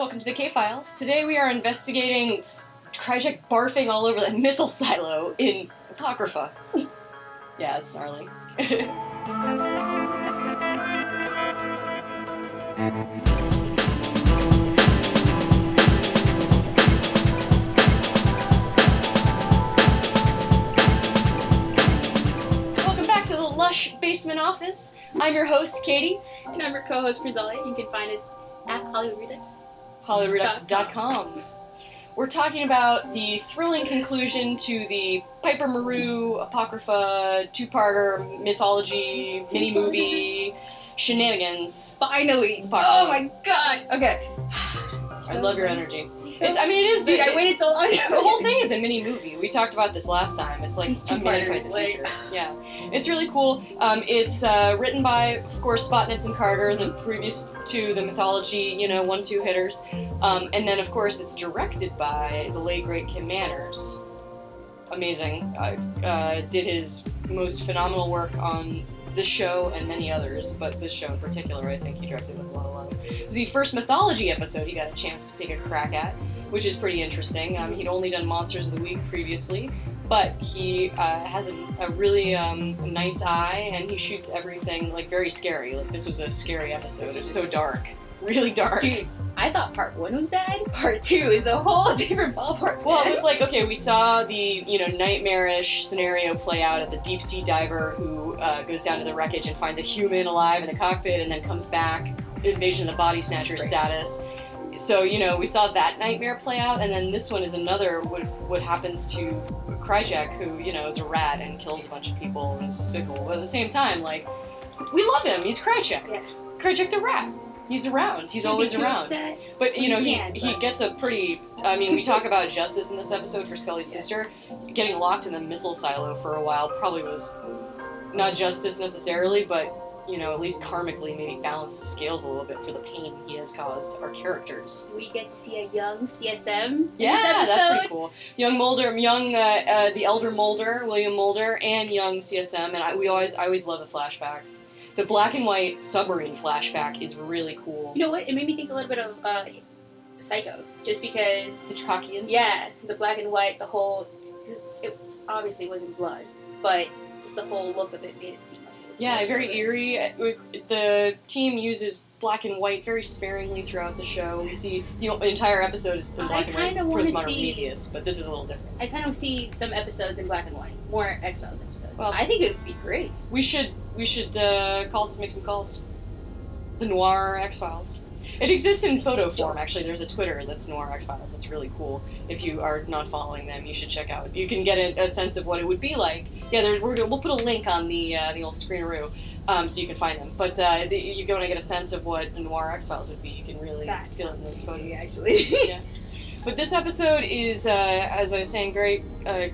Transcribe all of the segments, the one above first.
Welcome to the K-Files. Today we are investigating Krychek barfing all over that missile silo in Apocrypha. Yeah, it's gnarly. Welcome back to the lush basement office. I'm your host, Katie. And I'm your co-host, Grisalia. You can find us at Redux. HollywoodRedux.com. We're talking about the thrilling conclusion to the Piper Maru Apocrypha two-parter mythology mini-movie shenanigans. Finally! Oh my god! Okay. I love your energy. It is. Dude, I waited so long. The whole thing is a mini movie. We taled about this last time. It's like a mini fight the future. Yeah, it's really cool. It's written by, of course, Spotnitz and Carter, the previous to the mythology, 1-2 hitters, and then of course it's directed by the late great Kim Manners. Amazing. Did his most phenomenal work on this show and many others, but this show in particular, I think he directed with a lot of love. It was the first mythology episode he got a chance to take a crack at, which is pretty interesting. He'd only done Monsters of the Week previously, but he has a really nice eye, and he shoots everything very scary. Like, this was a scary episode. It's so dark. Really dark. Dude, I thought part 1 was bad. Part 2 is a whole different ballpark. Well, it was like, okay, we saw the, nightmarish scenario play out of the deep sea diver who goes down to the wreckage and finds a human alive in the cockpit and then comes back, Invasion of the Body Snatcher status. So, we saw that nightmare play out, and then this one is another, what happens to Krychek, who, is a rat and kills a bunch of people and is despicable. But at the same time, we love him. He's Krychek. Yeah. Krychek the rat. He's around. He's always around. Upset. But, he gets a pretty... we talk about justice in this episode for Scully's sister. Getting locked in the missile silo for a while probably was not justice necessarily, but, at least karmically maybe balance the scales a little bit for the pain he has caused our characters. We get to see a young CSM Yeah, that's pretty cool. Young Mulder, the elder Mulder, William Mulder, and young CSM, and I always love the flashbacks. The black and white submarine flashback is really cool. You know what? It made me think a little bit of Psycho, just because... Hitchcockian? Yeah, the black and white, the whole... Because it obviously wasn't blood, but just the whole look of it made it seem like it was blood. Very eerie. The team uses black and white very sparingly throughout the show. We see the entire episode is in black and white. Postmodern Prometheus, but this is a little different. I kind of see some episodes in black and white. More X-Files episodes. Well, I think it would be great. We should make some calls. The Noir X-Files. It exists in photo form, actually. There's a Twitter that's Noir X-Files. It's really cool. If you are not following them, you should check out. You can get a sense of what it would be like. Yeah, we'll put a link on the old screeneroo, so you can find them. But you're going to get a sense of what a Noir X-Files would be. You can really feel it in those photos. Actually. Yeah. But this episode is, as I was saying, very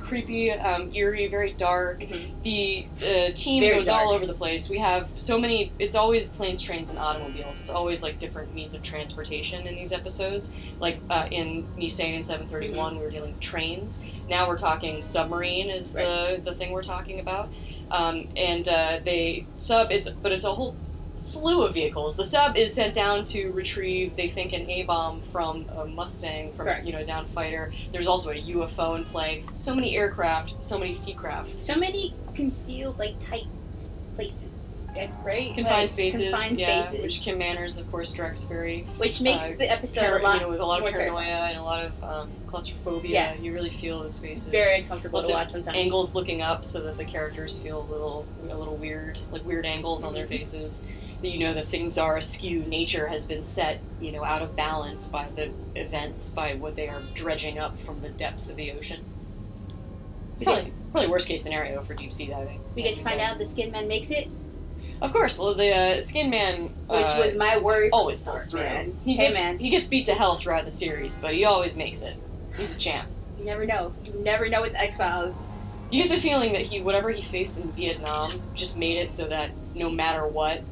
creepy, eerie, very dark. Mm-hmm. The team very goes dark. all over the place. We have so many... It's always planes, trains, and automobiles. It's always, different means of transportation in these episodes. In Nissan and 731, we were dealing with trains. Now we're talking submarine is the thing we're talking about. It's a whole slew of vehicles. The sub is sent down to retrieve, they think, an A-bomb from a Mustang, from a downed fighter. There's also a UFO in play. So many aircraft, so many seacraft. So many concealed, tight places, right? Confined spaces, which Kim Manners, of course, directs very... Which makes the episode with a lot of paranoia and a lot of claustrophobia. Yeah. You really feel the spaces. Very uncomfortable to watch sometimes. Angles looking up so that the characters feel a little weird, weird angles on their faces. That things are askew. Nature has been set, out of balance by the events, by what they are dredging up from the depths of the ocean. Probably worst case scenario for deep sea diving. We get to find out the Skin Man makes it. Of course. Well, the Skin Man, which was my worry. Always pulls through. Man. He gets beat to hell throughout the series, but he always makes it. He's a champ. You never know. You never know with the X-Files. You get the feeling that whatever he faced in Vietnam just made it so that no matter what,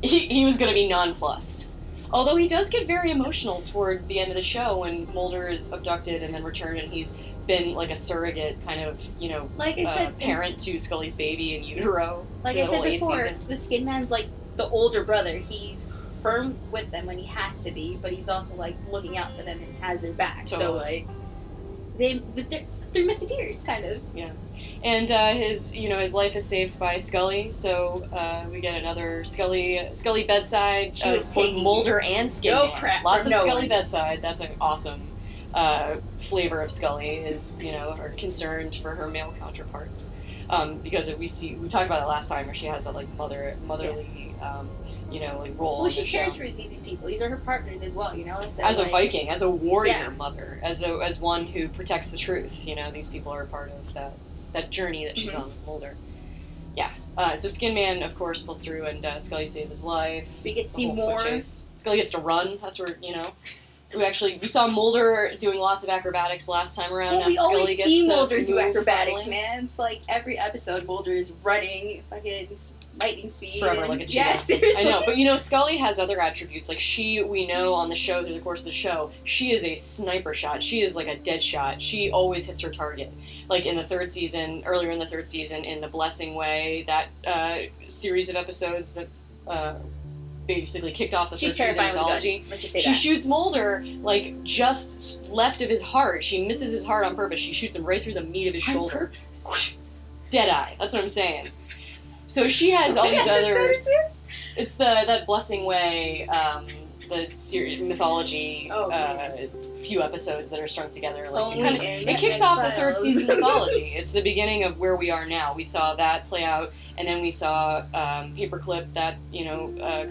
he was going to be nonplussed. Although he does get very emotional toward the end of the show when Mulder is abducted and then returned, and he's been a surrogate kind of, parent to Scully's baby in utero. Like I said before, the Skin Man's the older brother. He's firm with them when he has to be, but he's also like looking out for them and has their back. Totally. So like they're musketeers, kind of. Yeah, and his life is saved by Scully. So we get another Scully bedside. She was both taking Mulder and Skin no Man. crap Lots from of no Scully one. bedside. That's an awesome flavor of Scully. Is are concerned for her male counterparts. Because we talked about it last time, where she has that like motherly. Role. Well, she cares for these people. These are her partners as well, So, as a Viking, as a warrior yeah. mother, as one who protects the truth. These people are part of that journey that she's on with Mulder. Yeah. So Skin Man, of course, pulls through, and Scully saves his life. We get to see more. Scully gets to run. That's where we saw Mulder doing lots of acrobatics last time around. Well, now we Scully always gets see to Mulder do move acrobatics, finally. man. It's like every episode, Mulder is running, fucking lightning speed. Forever like a cheetah. Yeah, seriously. I know, but Scully has other attributes. Like we know on the show, through the course of the show, she is a sniper shot. She is like a dead shot. She always hits her target. Like earlier in the third season, in The Blessing Way, that series of episodes that basically kicked off the third season of mythology. She shoots Mulder like just left of his heart. She misses his heart on purpose. She shoots him right through the meat of his shoulder. Dead eye. That's what I'm saying. So she has all these others. It's that Blessing Way, the mythology, few episodes that are strung together. It kicks off the third season mythology. It's the beginning of where we are now. We saw that play out, and then we saw Paperclip, that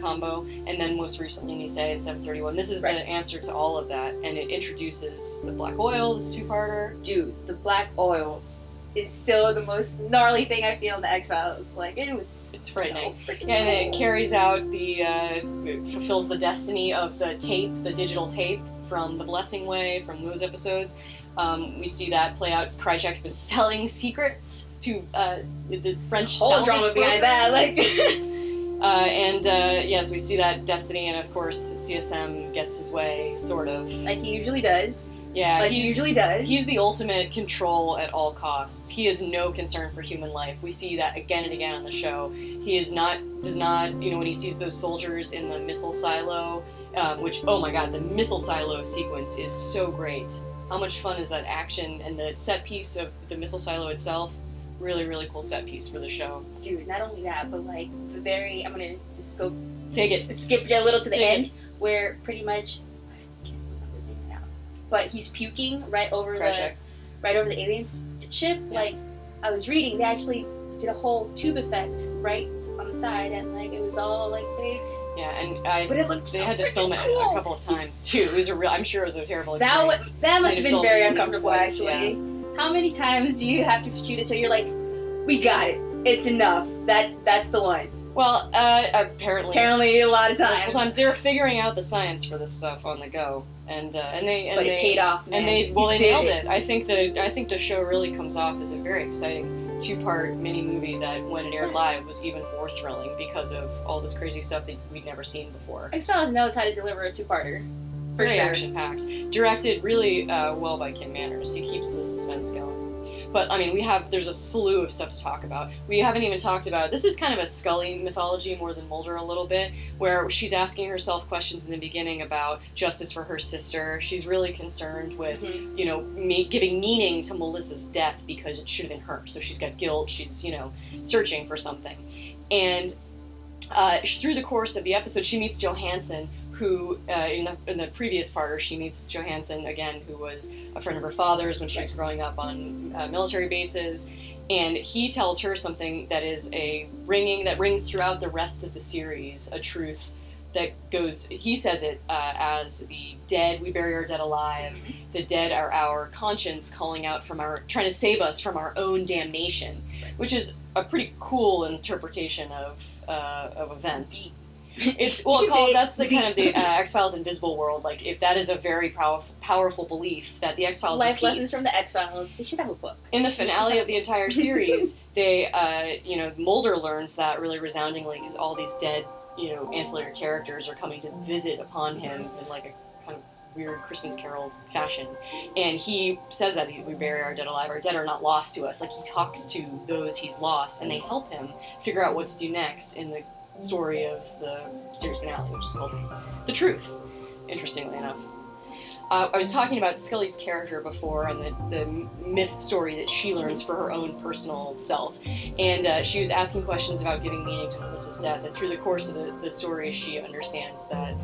combo, and then most recently Nisei in 731. This is the answer to all of that, and it introduces the Black Oil, this two-parter. Dude, the Black Oil is still the most gnarly thing I've seen on the X-Files. It's frightening. So freaking and cool. it carries out fulfills the destiny of the digital tape from The Blessing Way, from those episodes. We see that play out. Krychek's been selling secrets to the French whole drama behind that. Yes, we see that destiny, and of course CSM gets his way, sort of. Like he usually does. Yeah, he usually does. He's the ultimate control at all costs. He has no concern for human life. We see that again and again on the show. He does not, when he sees those soldiers in the missile silo, which, oh my god, the missile silo sequence is so great. How much fun is that action and the set piece of the missile silo itself? Really, really cool set piece for the show. Dude, not only that, but like I'm gonna just go skip a little to the end, where pretty much but he's puking right over the alien ship. Yeah. Like I was reading, they actually did a whole tube effect right on the side, and like it was all like fake. Yeah, and but it looked they had to film it a couple of times too. It was I'm sure it was a terrible experience. That must have been very uncomfortable, twice, actually. Yeah. How many times do you have to shoot it so you're like, we got it, it's enough. That's the one. Well, apparently a lot of times. Multiple times they were figuring out the science for this stuff on the go, and it paid off. Man. And they nailed it. I think the show really comes off as a very exciting two-part mini movie that, when it aired live, was even more thrilling because of all this crazy stuff that we'd never seen before. X-Files knows how to deliver a two-parter. Very action-packed, directed really well by Kim Manners. He keeps the suspense going. But, I mean, there's a slew of stuff to talk about. We haven't even talked about, this is kind of a Scully mythology more than Mulder a little bit, where she's asking herself questions in the beginning about justice for her sister. She's really concerned with, giving meaning to Melissa's death because it should have been her. So she's got guilt, she's, searching for something. And through the course of the episode, she meets Johansson, who, in the previous parter, she meets Johansson, again, who was a friend of her father's when she was growing up on military bases, and he tells her something that is that rings throughout the rest of the series, a truth that goes, he says it as the dead, we bury our dead alive, the dead are our conscience calling out trying to save us from our own damnation, which is a pretty cool interpretation of events. That's the kind of the X-Files invisible world. Like, if that is a very powerful belief that the X-Files life repeats. Lessons from the X-Files. They should have a book. In the finale of the entire series, Mulder learns that really resoundingly because all these dead, ancillary characters are coming to visit upon him in like a kind of weird Christmas Carol fashion, and he says that we bury our dead alive. Our dead are not lost to us. Like, he talks to those he's lost, and they help him figure out what to do next in the story of the series finale, which is called The Truth, interestingly enough. I was talking about Scully's character before and the myth story that she learns for her own personal self. And she was asking questions about giving meaning to Melissa's death. And through the course of the story, she understands that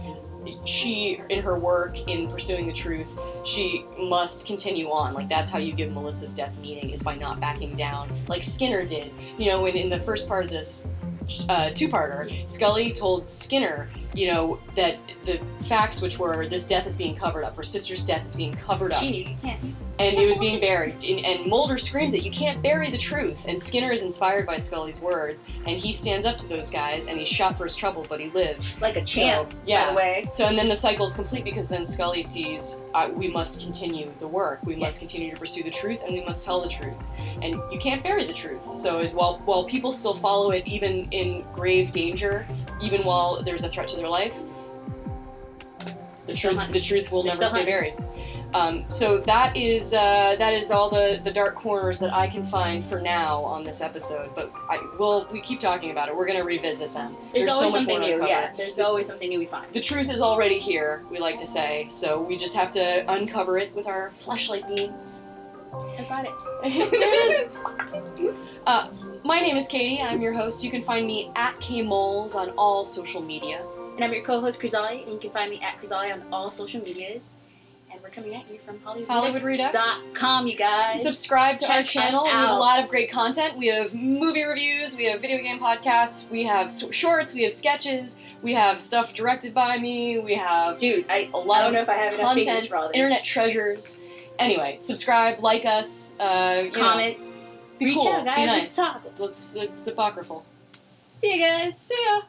she, in her work, in pursuing the truth, she must continue on. Like, that's how you give Melissa's death meaning, is by not backing down, like Skinner did. You know, when in the first part of this two-parter, Scully told Skinner, you know, that the facts, which were this death is being covered up, her sister's death is being covered up. She knew, you can't. And it was being buried. And Mulder screams it, you can't bury the truth. And Skinner is inspired by Scully's words, and he stands up to those guys, and he's shot for his trouble, but he lives. Like a champ, so, yeah. by the way. So, and then the cycle is complete, because then Scully sees, we must continue the work, we must continue to pursue the truth, and we must tell the truth. And you can't bury the truth. So as while people still follow it, even in grave danger, even while there's a threat to their life, the truth will never stay buried. So that is all the dark corners that I can find for now on this episode. But we keep talking about it. We're going to revisit them. There's always so much something more new. Yeah, there's always something new we find. The truth is already here, we like to say. So we just have to uncover it with our flashlight beams. I got it. There it is. My name is Katie. I'm your host. You can find me at KMoles on all social media. And I'm your co-host, Chrysalia, and you can find me at Chrysalia on all social medias. And we're coming at you from HollywoodRedux.com, you guys. Subscribe to our channel. We have a lot of great content. We have movie reviews, we have video game podcasts, we have shorts, we have sketches, we have stuff directed by me, we have a lot of content, for all this. Internet treasures. Anyway, subscribe, like us, comment, be reach cool, out, guys. be nice. Let's talk. It's apocryphal. See you guys. See ya.